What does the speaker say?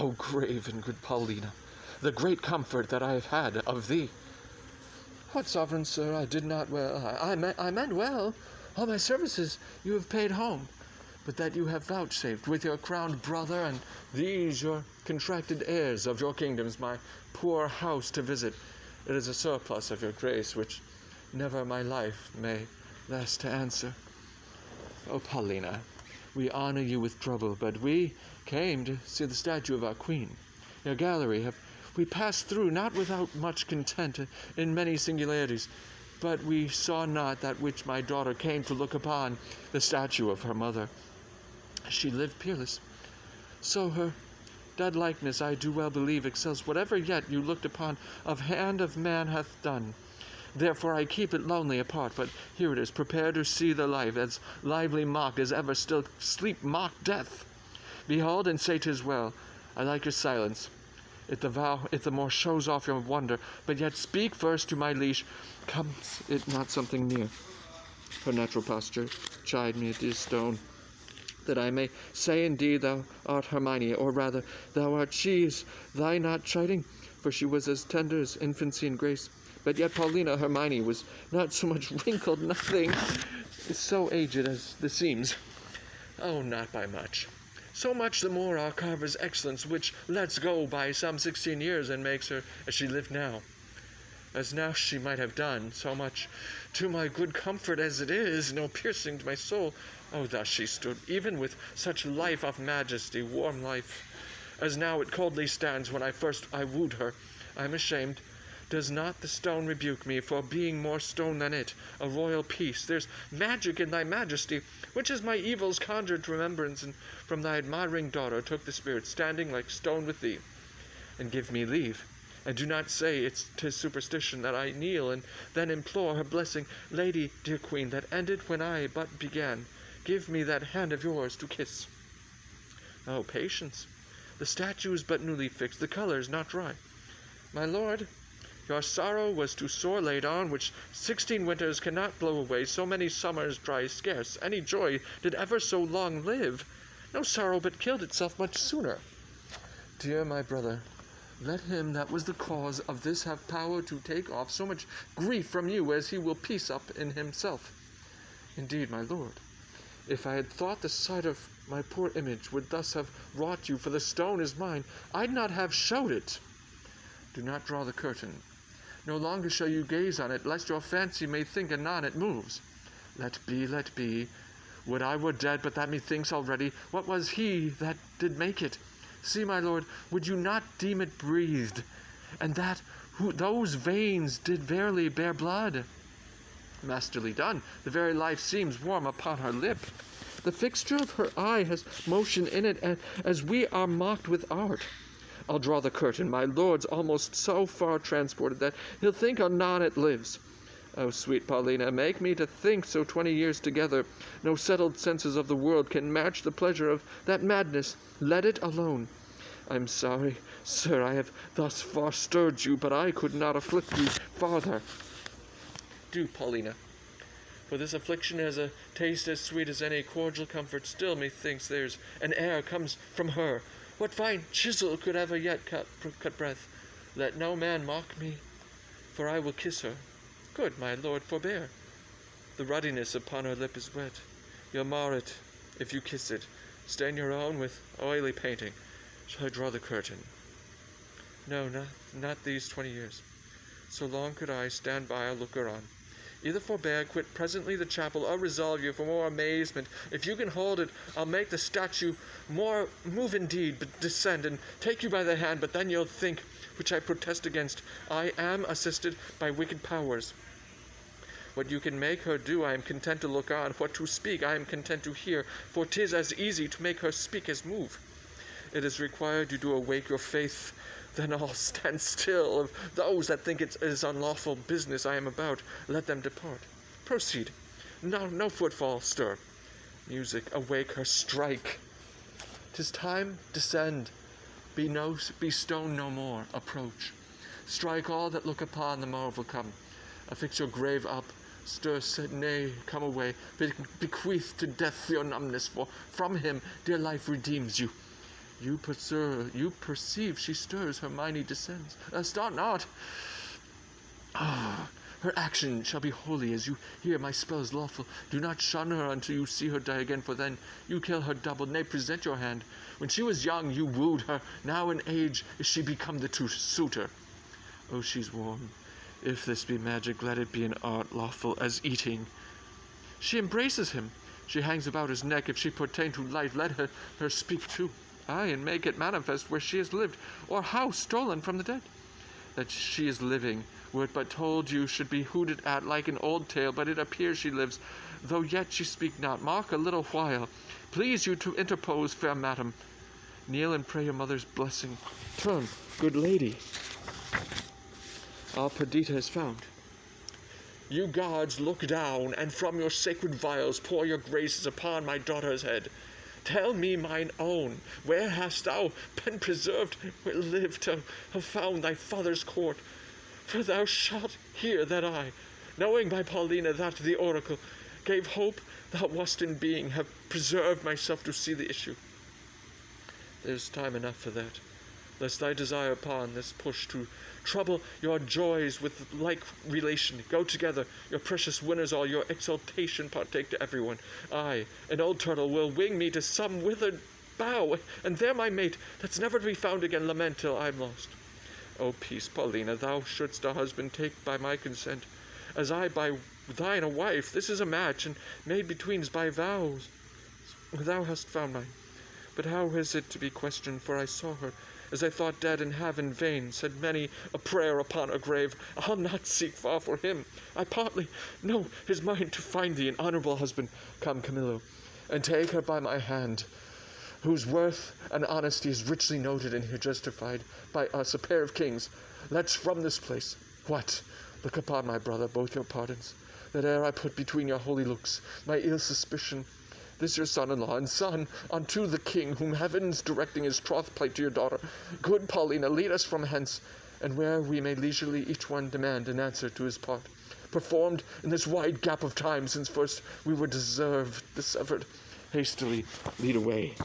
O grave and good Paulina, the great comfort that I have had of thee. What, sovereign sir, I did not well. I meant well. All my services you have paid home, but that you have vouchsafed with your crowned brother and these your contracted heirs of your kingdoms my poor house to visit. It is a surplus of your grace, which never my life may last to answer. O Paulina, we honor you with trouble, but we came to see the statue of our queen. Your gallery have we passed through, not without much content in many singularities, but we saw not that which my daughter came to look upon, the statue of her mother. She lived peerless, so her dead likeness, I do well believe, excels whatever yet you looked upon of hand of man hath done. Therefore I keep it lonely apart, but here it is, prepared to see the life, as lively mocked as ever still sleep mocked death. Behold and say 'tis well. I like your silence, if the more shows off your wonder, but yet speak first to my leash. Comes it not something near? Her natural posture chide me, dear stone, that I may say indeed thou art Hermione, or rather thou art she, is thy not chiding? For she was as tender as infancy and grace. But yet Paulina Hermione was not so much wrinkled, nothing so aged as the seams. Oh, not by much. So much the more our carver's excellence, which lets go by some 16 years and makes her as she lived now. As now she might have done, so much to my good comfort as it is, no piercing to my soul. Oh, thus she stood, even with such life of majesty, warm life, as now it coldly stands when I wooed her. I am ashamed. Does not the stone rebuke me for being more stone than it, a royal peace? There's magic in thy majesty, which as my evils conjured to remembrance, and from thy admiring daughter took the spirit, standing like stone with thee. And give me leave, and do not say 'tis superstition, that I kneel and then implore her blessing. Lady, dear queen, that ended when I but began. Give me that hand of yours to kiss. Oh, patience! The statue is but newly fixed, the colour is not dry. My lord, your sorrow was too sore laid on, which 16 winters cannot blow away, so many summers dry scarce. Any joy did ever so long live? No sorrow but killed itself much sooner. Dear my brother, let him that was the cause of this have power to take off so much grief from you as he will piece up in himself. Indeed, my lord, if I had thought the sight of my poor image would thus have wrought you, for the stone is mine, I'd not have showed it. Do not draw the curtain. No longer shall you gaze on it, lest your fancy may think anon it moves. Let be, let be. Would I were dead, but that methinks already, what was he that did make it? See, my lord, would you not deem it breathed, and that those veins did verily bear blood? Masterly done. The very life seems warm upon her lip. The fixture of her eye has motion in it, as we are mocked with art. I'll draw the curtain. My lord's almost so far transported that he'll think anon it lives. Oh, sweet Paulina, make me to think so 20 years together. No settled senses of the world can match the pleasure of that madness. Let it alone. I'm sorry, sir, I have thus far stirred you, but I could not afflict you farther. Do, Paulina, for this affliction has a taste as sweet as any cordial comfort. Still, methinks there's an air comes from her. What fine chisel could ever yet cut breath? Let no man mock me, for I will kiss her. Good, my lord, forbear. The ruddiness upon her lip is wet. You'll mar it if you kiss it. Stain your own with oily painting. Shall I draw the curtain? No, not these 20 years. So long could I stand by a looker on. Either forbear, quit presently the chapel, or resolve you for more amazement. If you can hold it, I'll make the statue more move indeed, but descend and take you by the hand, but then you'll think, which I protest against, I am assisted by wicked powers. What you can make her do, I am content to look on. What to speak, I am content to hear, for 'tis as easy to make her speak as move. It is required you do awake your faith, then I'll stand still. Of those that think it is unlawful business I am about, let them depart. Proceed. No footfall stir. Music, awake her, strike. 'Tis time, descend. Be stone no more, approach. Strike all that look upon the marvel come. Affix your grave up, stir, nay, come away. Bequeath to death your numbness, for from him dear life redeems you. You perceive she stirs, her mighty descends. Start not! Her action shall be holy, as you hear my spell is lawful. Do not shun her until you see her die again, for then you kill her double. Nay, present your hand. When she was young, you wooed her. Now in age is she become the true suitor. Oh, she's warm. If this be magic, let it be an art lawful as eating. She embraces him. She hangs about his neck. If she pertain to life, let her speak too. Aye, and make it manifest where she has lived, or how stolen from the dead. That she is living, were it but told you, should be hooted at like an old tale, but it appears she lives, though yet she speak not. Mark a little while. Please you to interpose, fair madam. Kneel and pray your mother's blessing. Turn, good lady. Our Perdita is found. You gods, look down, and from your sacred vials pour your graces upon my daughter's head. Tell me, mine own, where hast thou been preserved, where lived to have found thy father's court? For thou shalt hear that I, knowing by Paulina that the oracle gave hope thou wast in being, have preserved myself to see the issue. There's time enough for that, lest thy desire upon this push to trouble your joys with like relation. Go together, your precious winners all, your exultation partake to everyone. I, an old turtle, will wing me to some withered bough, and there my mate, that's never to be found again, lament till I'm lost. O peace, Paulina, thou shouldst a husband take by my consent, as I by thine a wife. This is a match, and made betweens by vows. Thou hast found mine. But how is it to be questioned? For I saw her, as I thought dead, and have in vain said many a prayer upon her grave. I'll not seek far for him. I partly know his mind to find thee an honourable husband. Come, Camillo, and take her by my hand, whose worth and honesty is richly noted and here justified by us, a pair of kings. Let's from this place. What? Look upon my brother, both your pardons, that ere I put between your holy looks my ill suspicion, this your son-in-law, and son unto the king, whom heaven's directing his troth plight to your daughter. Good Paulina, lead us from hence, and where we may leisurely each one demand an answer to his part, performed in this wide gap of time, since first we were dissevered. Hastily lead away.